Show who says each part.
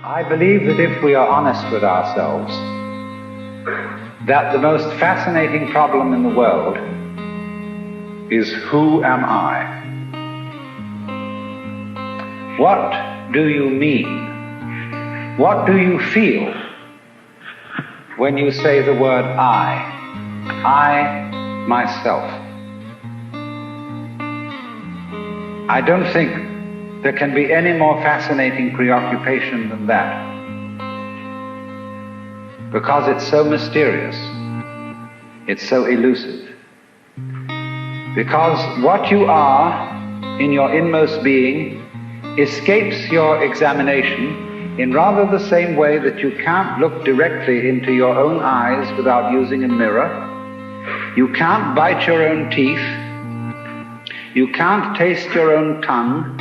Speaker 1: I believe that if we are honest with ourselves, that the most fascinating problem in the world is, who am I? What do you mean? What do you feel when you say the word I myself? I don't think there can be any more fascinating preoccupation than that, because it's so mysterious, it's so elusive. Because what you are in your inmost being escapes your examination in rather the same way that you can't look directly into your own eyes without using a mirror. You can't bite your own teeth. You can't taste your own tongue.